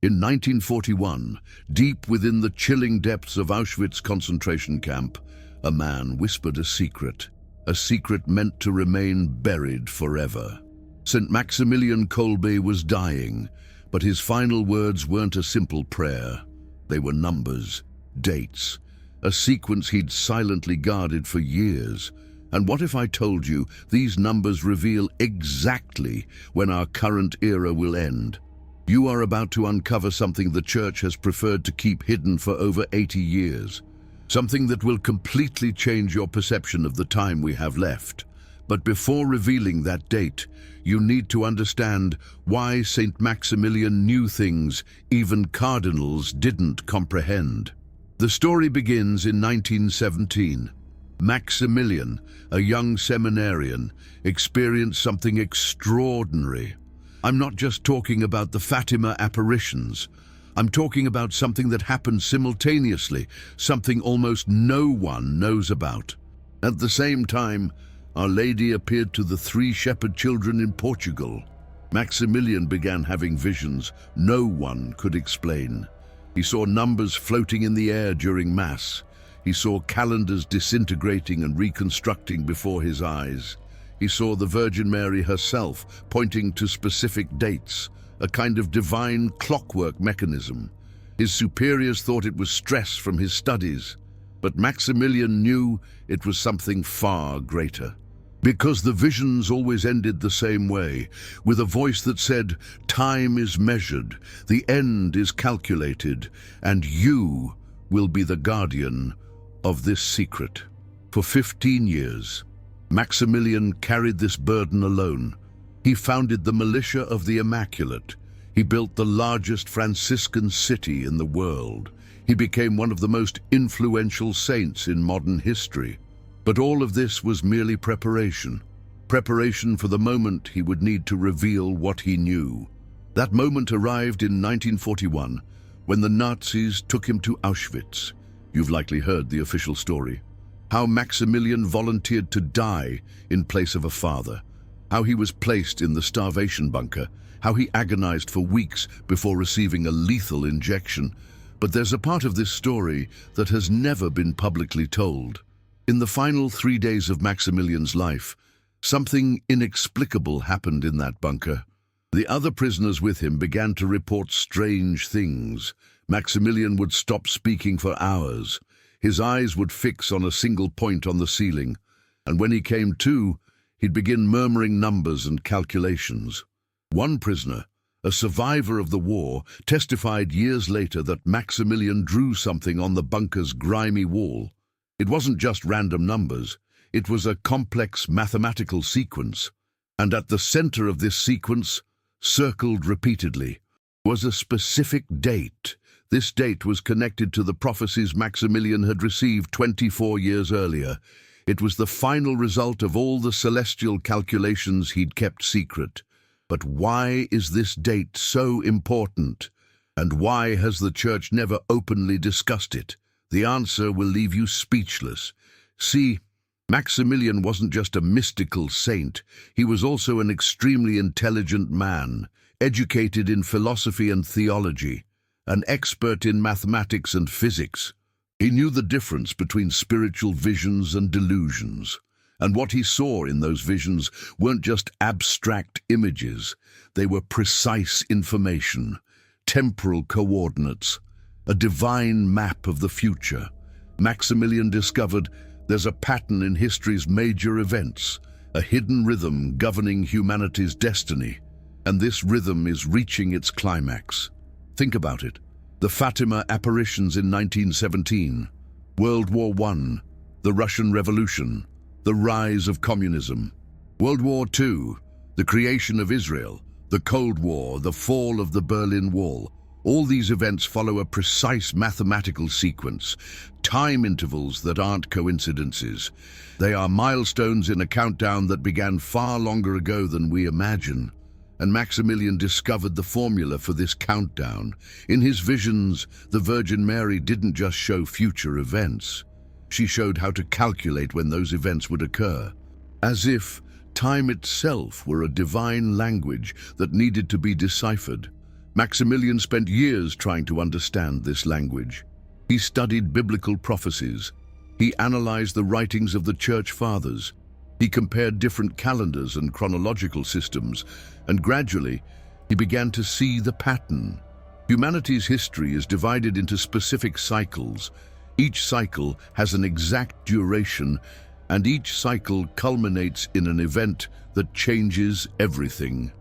In 1941, deep within the chilling depths of Auschwitz concentration camp, a man whispered a secret meant to remain buried forever. St. Maximilian Kolbe was dying, but his final words weren't a simple prayer. They were numbers, dates, a sequence he'd silently guarded for years. And what if I told you these numbers reveal exactly when our current era will end? You are about to uncover something the Church has preferred to keep hidden for over 80 years. Something that will completely change your perception of the time we have left. But before revealing that date, you need to understand why St. Maximilian knew things even cardinals didn't comprehend. The story begins in 1917. Maximilian, a young seminarian, experienced something extraordinary. I'm not just talking about the Fatima apparitions. I'm talking about something that happened simultaneously, something almost no one knows about. At the same time, Our Lady appeared to the 3 shepherd children in Portugal. Maximilian began having visions no one could explain. He saw numbers floating in the air during Mass. He saw calendars disintegrating and reconstructing before his eyes. He saw the Virgin Mary herself pointing to specific dates, a kind of divine clockwork mechanism. His superiors thought it was stress from his studies, but Maximilian knew it was something far greater. Because the visions always ended the same way, with a voice that said, "Time is measured, the end is calculated, and you will be the guardian of this secret." For 15 years, Maximilian carried this burden alone. He founded the militia of the Immaculate. He built the largest Franciscan city in the world. He became one of the most influential saints in modern history. But all of this was merely preparation. Preparation for the moment he would need to reveal what he knew. That moment arrived in 1941, when the Nazis took him to Auschwitz. You've likely heard the official story. How Maximilian volunteered to die in place of a father. How he was placed in the starvation bunker. How he agonized for weeks before receiving a lethal injection. But there's a part of this story that has never been publicly told. In the final 3 days of Maximilian's life, something inexplicable happened in that bunker. The other prisoners with him began to report strange things. Maximilian would stop speaking for hours. His eyes would fix on a single point on the ceiling, and when he came to, he'd begin murmuring numbers and calculations. One prisoner, a survivor of the war, testified years later that Maximilian drew something on the bunker's grimy wall. It wasn't just random numbers, it was a complex mathematical sequence. And at the center of this sequence, circled repeatedly, was a specific date. This date was connected to the prophecies Maximilian had received 24 years earlier. It was the final result of all the celestial calculations he'd kept secret. But why is this date so important? And why has the Church never openly discussed it? The answer will leave you speechless. See, Maximilian wasn't just a mystical saint. He was also an extremely intelligent man, educated in philosophy and theology, an expert in mathematics and physics. He knew the difference between spiritual visions and delusions. And what he saw in those visions weren't just abstract images. They were precise information, temporal coordinates, a divine map of the future. Maximilian discovered there's a pattern in history's major events, a hidden rhythm governing humanity's destiny. And this rhythm is reaching its climax. Think about it. The Fatima apparitions in 1917, World War I, the Russian Revolution, the rise of communism, World War II, the creation of Israel, the Cold War, the fall of the Berlin Wall. All these events follow a precise mathematical sequence, time intervals that aren't coincidences. They are milestones in a countdown that began far longer ago than we imagine. And Maximilian discovered the formula for this countdown. In his visions, the Virgin Mary didn't just show future events. She showed how to calculate when those events would occur, as if time itself were a divine language that needed to be deciphered. Maximilian spent years trying to understand this language. He studied biblical prophecies. He analyzed the writings of the Church Fathers. He compared different calendars and chronological systems, and gradually, he began to see the pattern. Humanity's history is divided into specific cycles. Each cycle has an exact duration, and each cycle culminates in an event that changes everything.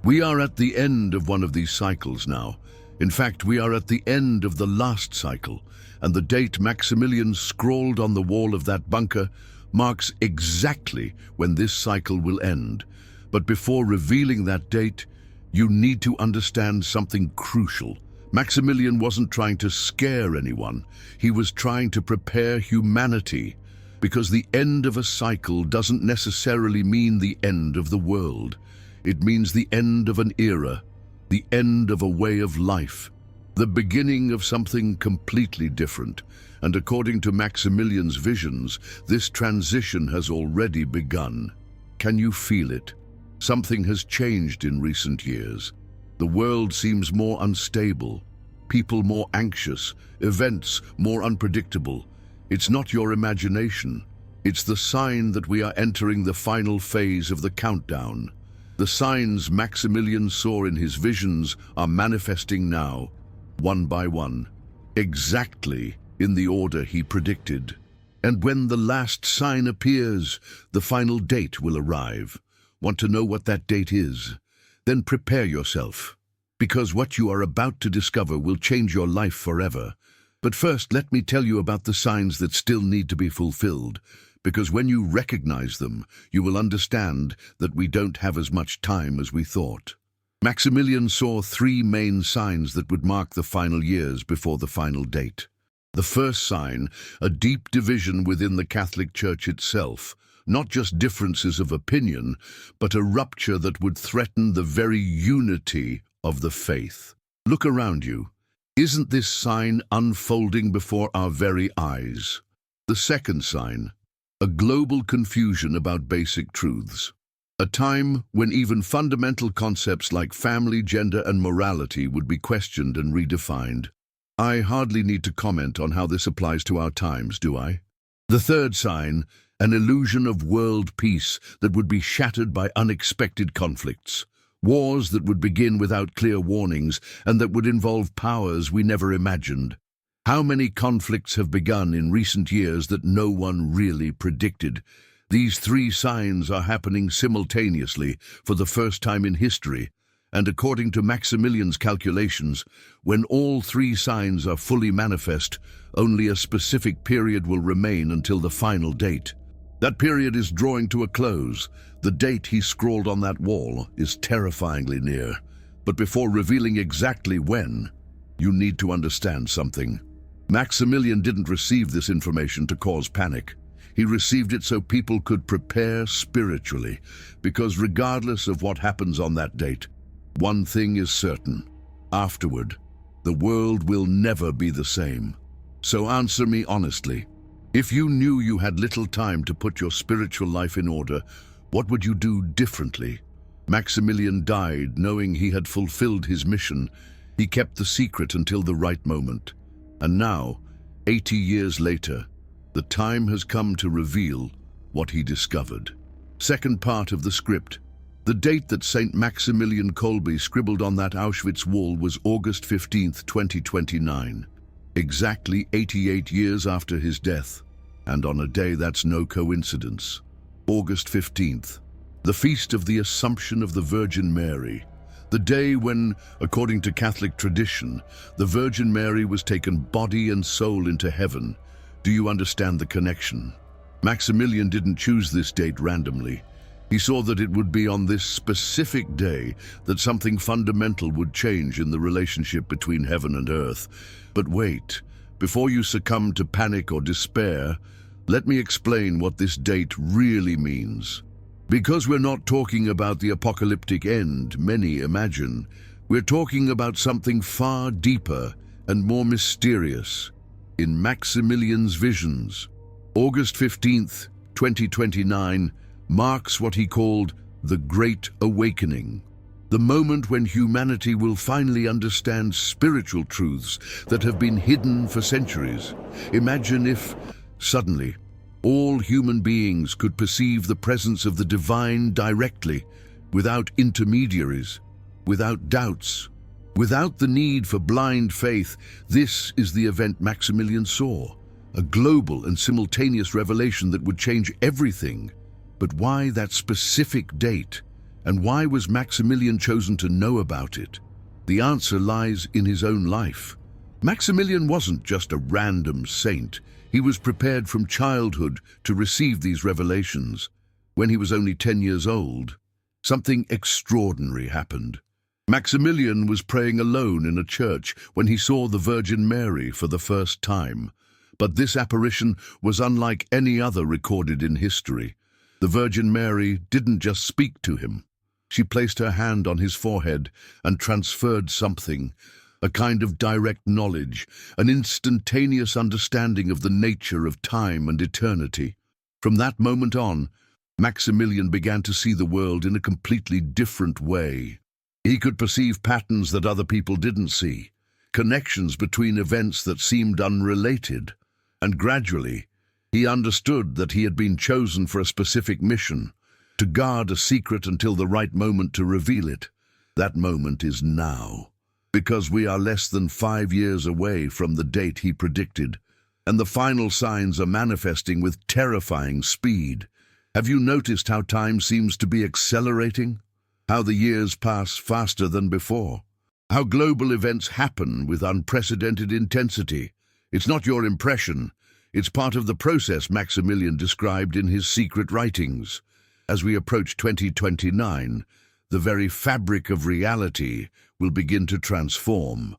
We are at the end of one of these cycles now. In fact, we are at the end of the last cycle, and the date Maximilian scrawled on the wall of that bunker marks exactly when this cycle will end. But before revealing that date, you need to understand something crucial. Maximilian wasn't trying to scare anyone. He was trying to prepare humanity, because the end of a cycle doesn't necessarily mean the end of the world. It means the end of an era, the end of a way of life, the beginning of something completely different. And according to Maximilian's visions, this transition has already begun. Can you feel it? Something has changed in recent years. The world seems more unstable, people more anxious, events more unpredictable. It's not your imagination. It's the sign that we are entering the final phase of the countdown. The signs Maximilian saw in his visions are manifesting now, one by one, exactly in the order he predicted. And when the last sign appears, the final date will arrive. Want to know what that date is? Then prepare yourself, because what you are about to discover will change your life forever. But first, let me tell you about the signs that still need to be fulfilled, because when you recognize them, you will understand that we don't have as much time as we thought. Maximilian saw three main signs that would mark the final years before the final date. The first sign, a deep division within the Catholic Church itself, not just differences of opinion, but a rupture that would threaten the very unity of the faith. Look around you. Isn't this sign unfolding before our very eyes? The second sign, a global confusion about basic truths. A time when even fundamental concepts like family, gender, and morality would be questioned and redefined. I hardly need to comment on how this applies to our times, do I? The third sign, an illusion of world peace that would be shattered by unexpected conflicts. Wars that would begin without clear warnings and that would involve powers we never imagined. How many conflicts have begun in recent years that no one really predicted? These three signs are happening simultaneously for the first time in history, and according to Maximilian's calculations, when all three signs are fully manifest, only a specific period will remain until the final date. That period is drawing to a close. The date he scrawled on that wall is terrifyingly near. But before revealing exactly when, you need to understand something. Maximilian didn't receive this information to cause panic. He received it so people could prepare spiritually, because regardless of what happens on that date, one thing is certain. Afterward, the world will never be the same. So answer me honestly. If you knew you had little time to put your spiritual life in order, what would you do differently? Maximilian died knowing he had fulfilled his mission. He kept the secret until the right moment. And now, 80 years later, the time has come to reveal what he discovered. Second part of the script. The date that St. Maximilian Kolbe scribbled on that Auschwitz wall was August 15th, 2029. Exactly 88 years after his death, and on a day that's no coincidence. August 15th, the feast of the Assumption of the Virgin Mary, the day when, according to Catholic tradition, the Virgin Mary was taken body and soul into heaven. Do you understand the connection? Maximilian didn't choose this date randomly. He saw that it would be on this specific day that something fundamental would change in the relationship between heaven and earth. But wait, before you succumb to panic or despair, let me explain what this date really means. Because we're not talking about the apocalyptic end many imagine. We're talking about something far deeper and more mysterious. In Maximilian's visions, August 15th, 2029, marks what he called the Great Awakening. The moment when humanity will finally understand spiritual truths that have been hidden for centuries. Imagine if, suddenly, all human beings could perceive the presence of the divine directly, without intermediaries, without doubts, without the need for blind faith. This is the event Maximilian saw, a global and simultaneous revelation that would change everything. But why that specific date? And why was Maximilian chosen to know about it? The answer lies in his own life. Maximilian wasn't just a random saint. He was prepared from childhood to receive these revelations. When he was only 10 years old, something extraordinary happened. Maximilian was praying alone in a church when he saw the Virgin Mary for the first time. But this apparition was unlike any other recorded in history. The Virgin Mary didn't just speak to him. She placed her hand on his forehead and transferred something, a kind of direct knowledge, an instantaneous understanding of the nature of time and eternity. From that moment on, Maximilian began to see the world in a completely different way. He could perceive patterns that other people didn't see, connections between events that seemed unrelated, and gradually, he understood that he had been chosen for a specific mission, to guard a secret until the right moment to reveal it. That moment is now, because we are less than 5 years away from the date he predicted, and the final signs are manifesting with terrifying speed. Have you noticed how time seems to be accelerating? How the years pass faster than before? How global events happen with unprecedented intensity? It's not your impression. It's part of the process Maximilian described in his secret writings. As we approach 2029, the very fabric of reality will begin to transform.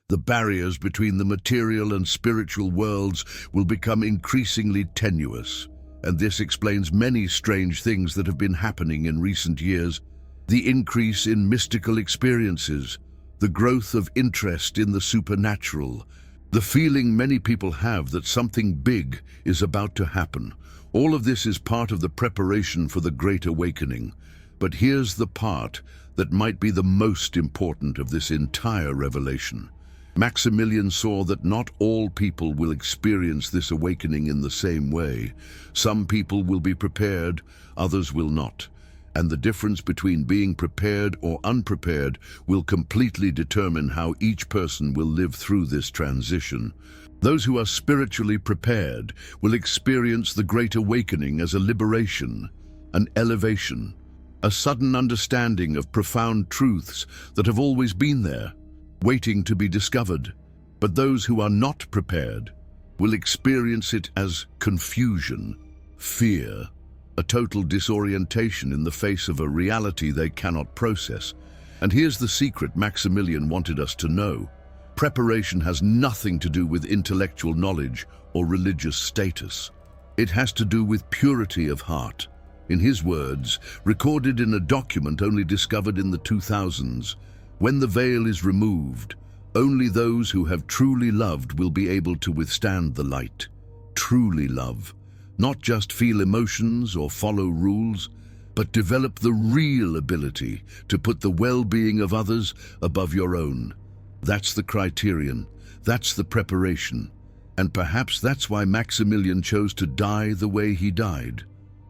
The barriers between the material and spiritual worlds will become increasingly tenuous, and this explains many strange things that have been happening in recent years. The increase in mystical experiences, the growth of interest in the supernatural, the feeling many people have that something big is about to happen. All of this is part of the preparation for the Great Awakening. But here's the part that might be the most important of this entire revelation. Maximilian saw that not all people will experience this awakening in the same way. Some people will be prepared, others will not. And the difference between being prepared or unprepared will completely determine how each person will live through this transition. Those who are spiritually prepared will experience the Great Awakening as a liberation, an elevation, a sudden understanding of profound truths that have always been there, waiting to be discovered. But those who are not prepared will experience it as confusion, fear, a total disorientation in the face of a reality they cannot process. And here's the secret Maximilian wanted us to know. Preparation has nothing to do with intellectual knowledge or religious status. It has to do with purity of heart. In his words, recorded in a document only discovered in the 2000s, when the veil is removed, only those who have truly loved will be able to withstand the light. Truly love. Not just feel emotions or follow rules, but develop the real ability to put the well-being of others above your own. That's the criterion, that's the preparation. And perhaps that's why Maximilian chose to die the way he died,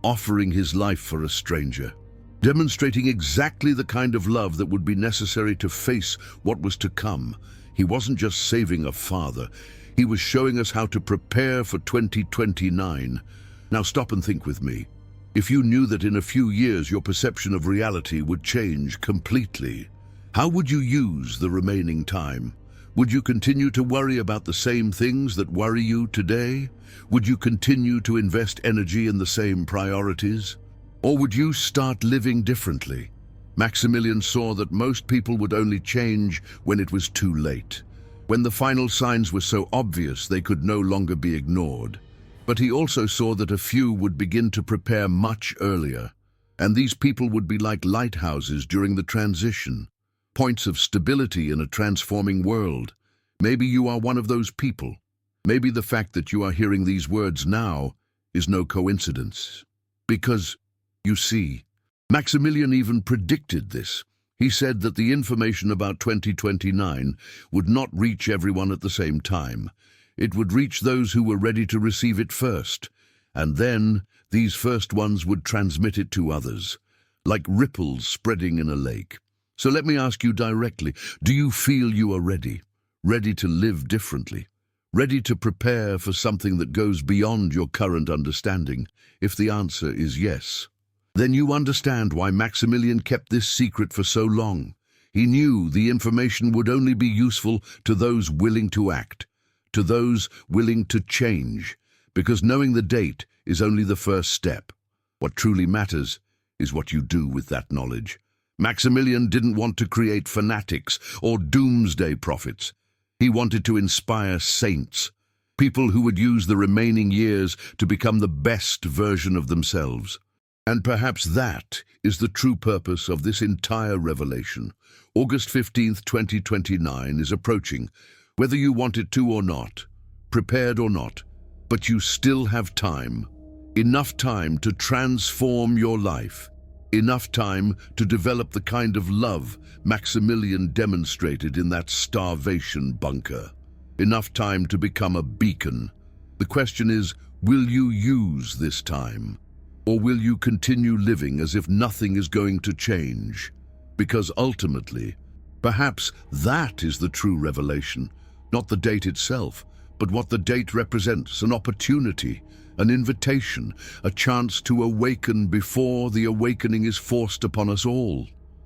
offering his life for a stranger, demonstrating exactly the kind of love that would be necessary to face what was to come. He wasn't just saving a father, he was showing us how to prepare for 2029. Now stop and think with me. If you knew that in a few years your perception of reality would change completely, how would you use the remaining time? Would you continue to worry about the same things that worry you today? Would you continue to invest energy in the same priorities? Or would you start living differently? Maximilian saw that most people would only change when it was too late, when the final signs were so obvious they could no longer be ignored. But he also saw that a few would begin to prepare much earlier, and these people would be like lighthouses during the transition, points of stability in a transforming world. Maybe you are one of those people. Maybe the fact that you are hearing these words now is no coincidence. Because, you see, Maximilian even predicted this. He said that the information about 2029 would not reach everyone at the same time. It would reach those who were ready to receive it first, and then these first ones would transmit it to others, like ripples spreading in a lake. So let me ask you directly, do you feel you are ready? Ready to live differently? Ready to prepare for something that goes beyond your current understanding? If the answer is yes, then you understand why Maximilian kept this secret for so long. He knew the information would only be useful to those willing to act, to those willing to change, because knowing the date is only the first step. What truly matters is what you do with that knowledge. Maximilian didn't want to create fanatics or doomsday prophets. He wanted to inspire saints, people who would use the remaining years to become the best version of themselves. And perhaps that is the true purpose of this entire revelation. August 15th, 2029 is approaching, whether you want it to or not, prepared or not, but you still have time. Enough time to transform your life. Enough time to develop the kind of love Maximilian demonstrated in that starvation bunker. Enough time to become a beacon. The question is, will you use this time? Or will you continue living as if nothing is going to change? Because ultimately, perhaps that is the true revelation, not the date itself, but what the date represents, an opportunity, an invitation, a chance to awaken before the awakening is forced upon us all.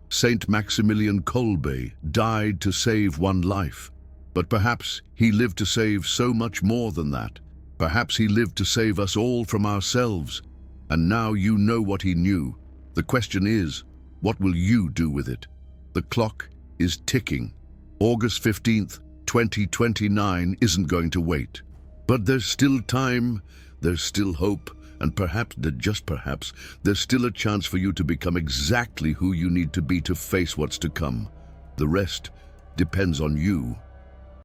Saint Maximilian Kolbe died to save one life, but perhaps he lived to save so much more than that. Perhaps he lived to save us all from ourselves, and now you know what he knew. The question is, what will you do with it? The clock is ticking. August 15th, 2029 isn't going to wait. But there's still time. There's still hope, and perhaps, just perhaps, there's still a chance for you to become exactly who you need to be to face what's to come. The rest depends on you.